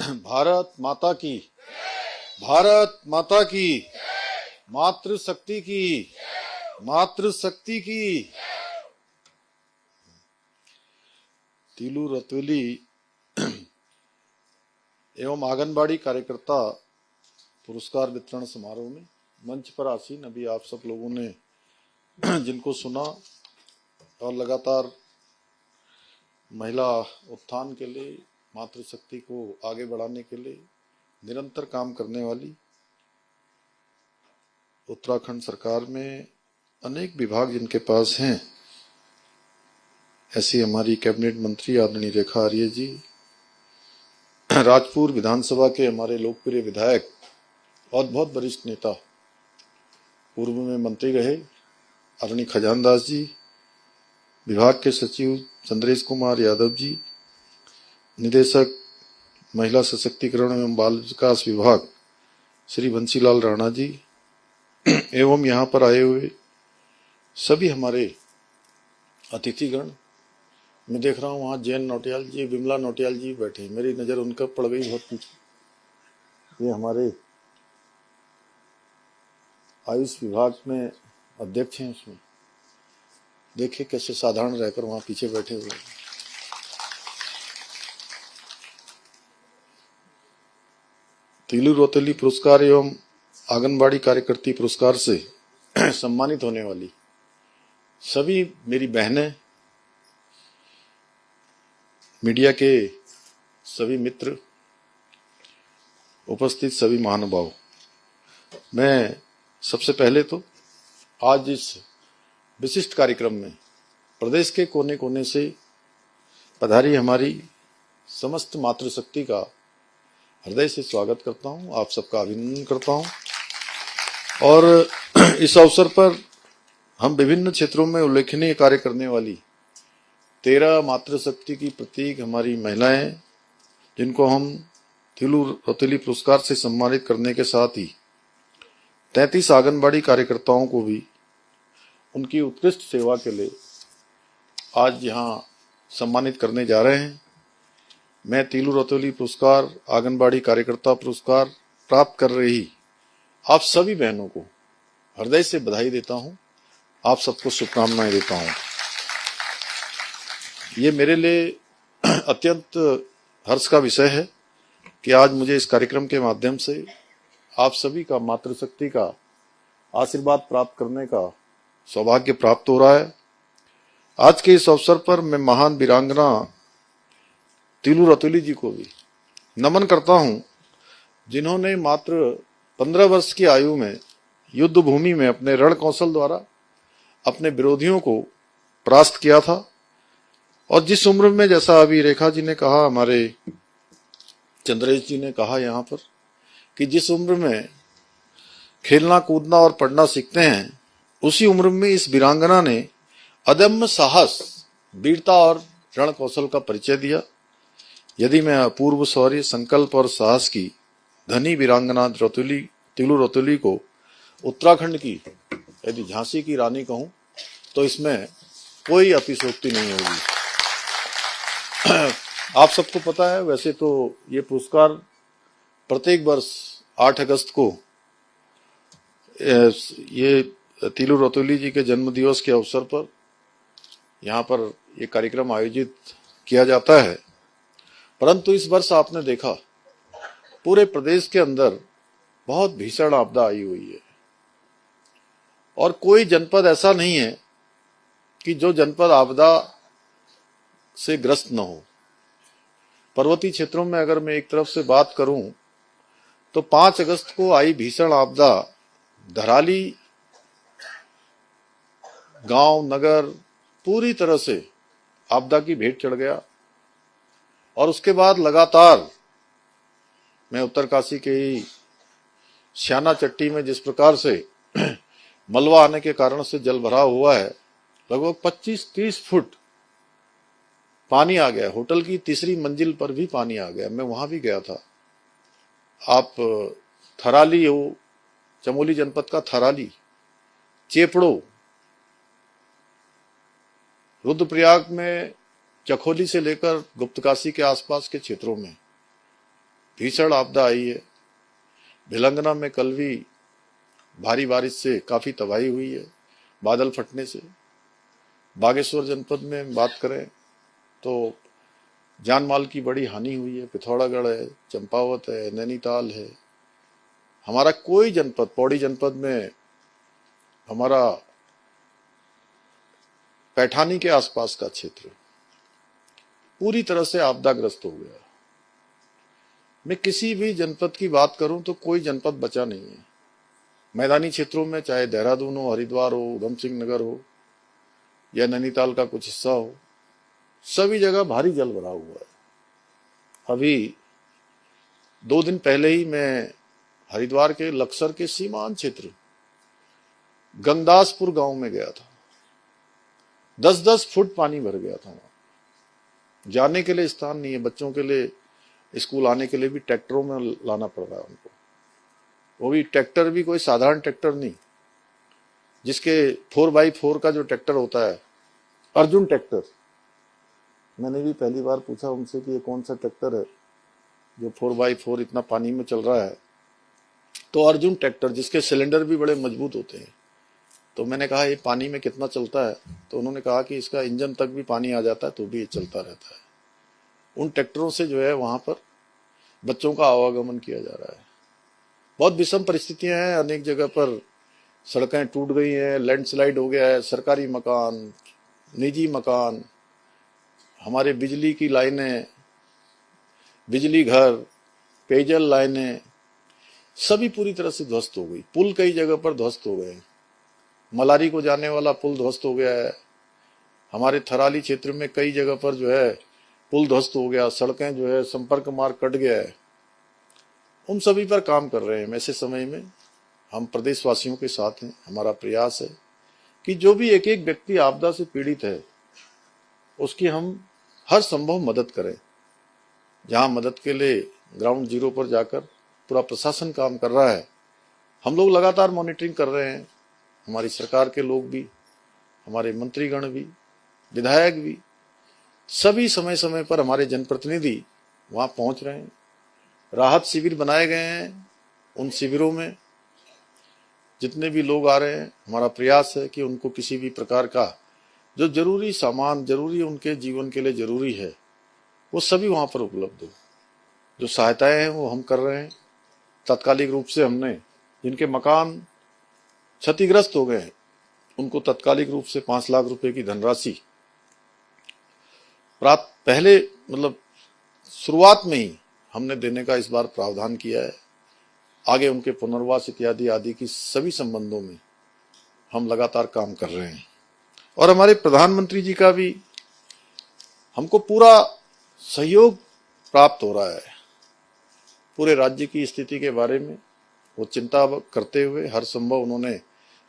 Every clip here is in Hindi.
भारत माता की, भारत माता की, मातृशक्ति की, मातृशक्ति की। तीलू रतौली एवं आंगनबाड़ी कार्यकर्ता पुरस्कार वितरण समारोह में मंच पर आसीन अभी आप सब लोगों ने जिनको सुना और लगातार महिला उत्थान के लिए, मातृशक्ति को आगे बढ़ाने के लिए निरंतर काम करने वाली उत्तराखंड सरकार में अनेक विभाग जिनके पास हैं, ऐसी हमारी कैबिनेट मंत्री आदरणीय रेखा आर्य जी, राजपुर विधानसभा के हमारे लोकप्रिय विधायक और बहुत वरिष्ठ नेता, पूर्व में मंत्री रहे आदरणीय खजानदास जी, विभाग के सचिव चंद्रेश कुमार यादव जी, निदेशक महिला सशक्तिकरण एवं बाल विकास विभाग श्री बंसीलाल राणा जी, एवं यहाँ पर आए हुए सभी हमारे अतिथिगण। मैं देख रहा हूँ वहाँ जैन नौटियाल जी, विमला नौटियाल जी बैठे, मेरी नज़र उनका पड़ गई बहुत पीछे। ये हमारे आयुष विभाग में अध्यक्ष हैं, उसमें देखिए कैसे साधारण रहकर वहाँ पीछे बैठे हुए। तीलू रतौली पुरस्कार एवं आंगनबाड़ी कार्यकर्ती पुरस्कार से सम्मानित होने वाली सभी मेरी बहनें, मीडिया के सभी मित्र, उपस्थित सभी महानुभाव, मैं सबसे पहले तो आज इस विशिष्ट कार्यक्रम में प्रदेश के कोने कोने से पधारी हमारी समस्त मातृशक्ति का हृदय से स्वागत करता हूं, आप सबका अभिनंदन करता हूं। और इस अवसर पर हम विभिन्न क्षेत्रों में उल्लेखनीय कार्य करने वाली 13 मातृशक्ति की प्रतीक हमारी महिलाएं, जिनको हम तीलू रतौली पुरस्कार से सम्मानित करने के साथ ही 33 आंगनबाड़ी कार्यकर्ताओं को भी उनकी उत्कृष्ट सेवा के लिए आज यहाँ सम्मानित करने जा रहे हैं। मैं तीलू रतौली पुरस्कार, आंगनबाड़ी कार्यकर्ता पुरस्कार प्राप्त कर रही आप सभी बहनों को हृदय से बधाई देता हूं, आप सबको शुभकामनाएं देता हूं। ये मेरे लिए अत्यंत हर्ष का विषय है कि आज मुझे इस कार्यक्रम के माध्यम से आप सभी का मातृशक्ति का आशीर्वाद प्राप्त करने का सौभाग्य प्राप्त हो रहा है। आज के इस अवसर पर मैं महान वीरांगना तीलू रतौली जी को भी नमन करता हूं, जिन्होंने मात्र 15 वर्ष की आयु में युद्ध भूमि में अपने रण कौशल द्वारा अपने विरोधियों को परास्त किया था। और जिस उम्र में, जैसा अभी रेखा जी ने कहा, हमारे चंद्रेश जी ने कहा यहाँ पर, कि जिस उम्र में खेलना कूदना और पढ़ना सीखते हैं, उसी उम्र में इस वीरांगना ने अदम्य साहस, वीरता और रण कौशल का परिचय दिया। यदि मैं अपूर्व शौर्य, संकल्प और साहस की धनी वीरांगना तीलू रतौली को उत्तराखंड की यदि झांसी की रानी कहूं तो इसमें कोई अतिशयोक्ति नहीं होगी। आप सबको पता है, वैसे तो ये पुरस्कार प्रत्येक वर्ष 8 अगस्त को ये तीलू रतौली जी के जन्म दिवस के अवसर पर यहाँ पर ये कार्यक्रम आयोजित किया जाता है। परंतु इस वर्ष आपने देखा पूरे प्रदेश के अंदर बहुत भीषण आपदा आई हुई है और कोई जनपद ऐसा नहीं है कि जो जनपद आपदा से ग्रस्त न हो। पर्वतीय क्षेत्रों में अगर मैं एक तरफ से बात करूं तो 5 अगस्त को आई भीषण आपदा धराली गांव नगर पूरी तरह से आपदा की भेंट चढ़ गया। और उसके बाद लगातार मैं उत्तरकाशी के ही श्याना चट्टी में जिस प्रकार से मलबा आने के कारण से जल भराव हुआ है, लगभग 25-30 फुट पानी आ गया। होटल की तीसरी मंजिल पर भी पानी आ गया, मैं वहां भी गया था। आप थराली हो, चमोली जनपद का थराली, चेपड़ो, रुद्रप्रयाग में चखोली से लेकर गुप्तकाशी के आसपास के क्षेत्रों में भीषण आपदा आई है। भिलंगना में कल भी भारी बारिश से काफी तबाही हुई है, बादल फटने से। बागेश्वर जनपद में बात करें तो जान माल की बड़ी हानि हुई है। पिथौरागढ़ है, चंपावत है, नैनीताल है। हमारा कोई जनपद, पौड़ी जनपद में हमारा पैठानी के आसपास का क्षेत्र पूरी तरह से आपदाग्रस्त हो गया। मैं किसी भी जनपद की बात करूं तो कोई जनपद बचा नहीं है। मैदानी क्षेत्रों में चाहे देहरादून हो, हरिद्वार हो, उधम सिंह नगर हो या नैनीताल का कुछ हिस्सा हो, सभी जगह भारी जल भरा हुआ है। अभी 2 दिन पहले ही मैं हरिद्वार के लक्सर के सीमांत क्षेत्र गंगदासपुर गांव में गया था। 10-10 फुट पानी भर गया था वहां। जाने के लिए स्थान नहीं है। बच्चों के लिए स्कूल आने के लिए भी ट्रैक्टरों में लाना पड़ रहा है उनको। वो भी ट्रैक्टर भी कोई साधारण ट्रैक्टर नहीं, जिसके 4x4 का जो ट्रैक्टर होता है, अर्जुन ट्रैक्टर। मैंने भी पहली बार पूछा उनसे कि ये कौन सा ट्रैक्टर है जो 4x4 इतना पानी में चल रहा है। तो अर्जुन ट्रैक्टर, जिसके सिलेंडर भी बड़े मजबूत होते हैं। तो मैंने कहा ये पानी में कितना चलता है? तो उन्होंने कहा कि इसका इंजन तक भी पानी आ जाता है तो भी ये चलता रहता है। उन ट्रैक्टरों से जो है वहां पर बच्चों का आवागमन किया जा रहा है। बहुत विषम परिस्थितियां हैं। अनेक जगह पर सड़कें टूट गई हैं, लैंडस्लाइड हो गया है। सरकारी मकान, निजी मकान, हमारे बिजली की लाइनें, बिजली घर, पेयजल लाइनें सभी पूरी तरह से ध्वस्त हो गई। पुल कई जगह पर ध्वस्त हो गए। मलारी को जाने वाला पुल ध्वस्त हो गया है। हमारे थराली क्षेत्र में कई जगह पर जो है पुल ध्वस्त हो गया। सड़कें जो है, संपर्क मार्ग कट गया है। उन सभी पर काम कर रहे हैं। ऐसे समय में हम प्रदेशवासियों के साथ हैं। हमारा प्रयास है कि जो भी एक एक व्यक्ति आपदा से पीड़ित है उसकी हम हर संभव मदद करें। जहां मदद के लिए ग्राउंड जीरो पर जाकर पूरा प्रशासन काम कर रहा है, हम लोग लगातार मॉनिटरिंग कर रहे हैं। हमारी सरकार के लोग भी, हमारे मंत्रीगण भी, विधायक भी, सभी समय समय पर हमारे जनप्रतिनिधि वहां पहुंच रहे हैं। राहत शिविर बनाए गए हैं। उन शिविरों में जितने भी लोग आ रहे हैं, हमारा प्रयास है कि उनको किसी भी प्रकार का जो जरूरी सामान, जरूरी उनके जीवन के लिए जरूरी है, वो सभी वहां पर उपलब्ध हो। जो सहायताएं हैं वो हम कर रहे हैं। तात्कालिक रूप से हमने जिनके मकान क्षतिग्रस्त हो गए हैं उनको तात्कालिक रूप से 5 लाख रुपए की धनराशि प्राप्त, पहले मतलब शुरुआत में ही हमने देने का इस बार प्रावधान किया है। आगे उनके पुनर्वास इत्यादि आदि की सभी संबंधों में हम लगातार काम कर रहे हैं। और हमारे प्रधानमंत्री जी का भी हमको पूरा सहयोग प्राप्त हो रहा है। पूरे राज्य की स्थिति के बारे में वो चिंता करते हुए हर संभव उन्होंने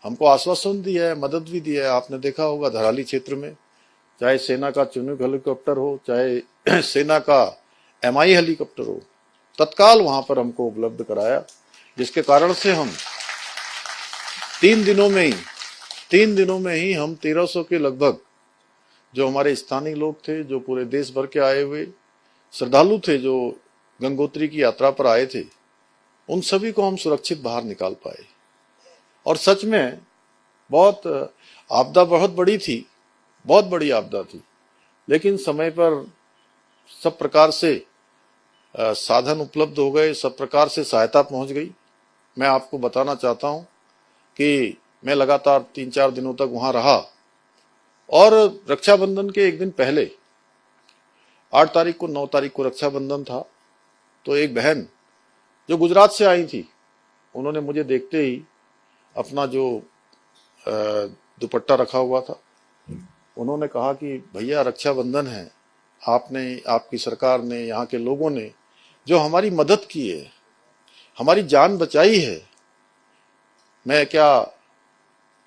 हमको आश्वासन दिया है, मदद भी दिया है। आपने देखा होगा धराली क्षेत्र में, चाहे सेना का चिनूक हेलीकॉप्टर हो, चाहे सेना का MI हेलीकॉप्टर हो, तत्काल वहां पर हमको उपलब्ध कराया, जिसके कारण से हम 3 दिनों में ही हम 1300 के लगभग जो हमारे स्थानीय लोग थे, जो पूरे देश भर के आए हुए श्रद्धालु थे, जो गंगोत्री की यात्रा पर आए थे, उन सभी को हम सुरक्षित बाहर निकाल पाए। और सच में आपदा बहुत बड़ी थी, बहुत बड़ी आपदा थी, लेकिन समय पर सब प्रकार से साधन उपलब्ध हो गए, सब प्रकार से सहायता पहुंच गई। मैं आपको बताना चाहता हूं कि मैं लगातार 3-4 दिनों तक वहां रहा और रक्षाबंधन के एक दिन पहले 8 तारीख को, 9 तारीख को रक्षाबंधन था। तो एक बहन जो गुजरात से आई थी, उन्होंने मुझे देखते ही अपना जो दुपट्टा रखा हुआ था, उन्होंने कहा कि भैया रक्षाबंधन है, आपने, आपकी सरकार ने, यहाँ के लोगों ने जो हमारी मदद की है, हमारी जान बचाई है, मैं क्या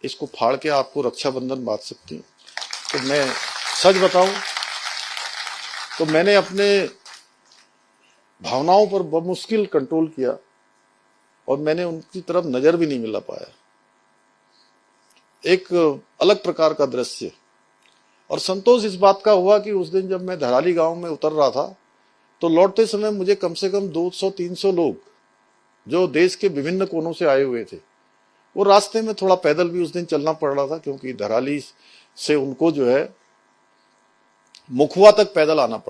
इसको फाड़ के आपको रक्षाबंधन बांध सकती हूँ? तो मैं सच बताऊं तो मैंने अपने भावनाओं पर बमुश्किल कंट्रोल किया और मैंने उनकी तरफ नजर भी नहीं मिला पाया। एक अलग प्रकार का दृश्य। और संतोष इस बात का हुआ कि उस दिन जब मैं धराली गांव में उतर रहा था तो लौटते समय मुझे कम से कम 200-300 लोग जो देश के विभिन्न कोनों से आए हुए थे, वो रास्ते में थोड़ा पैदल भी उस दिन चलना पड़ रहा था, क्योंकि धराली से उनको जो है मुखुआ तक पैदल आना पड़ा।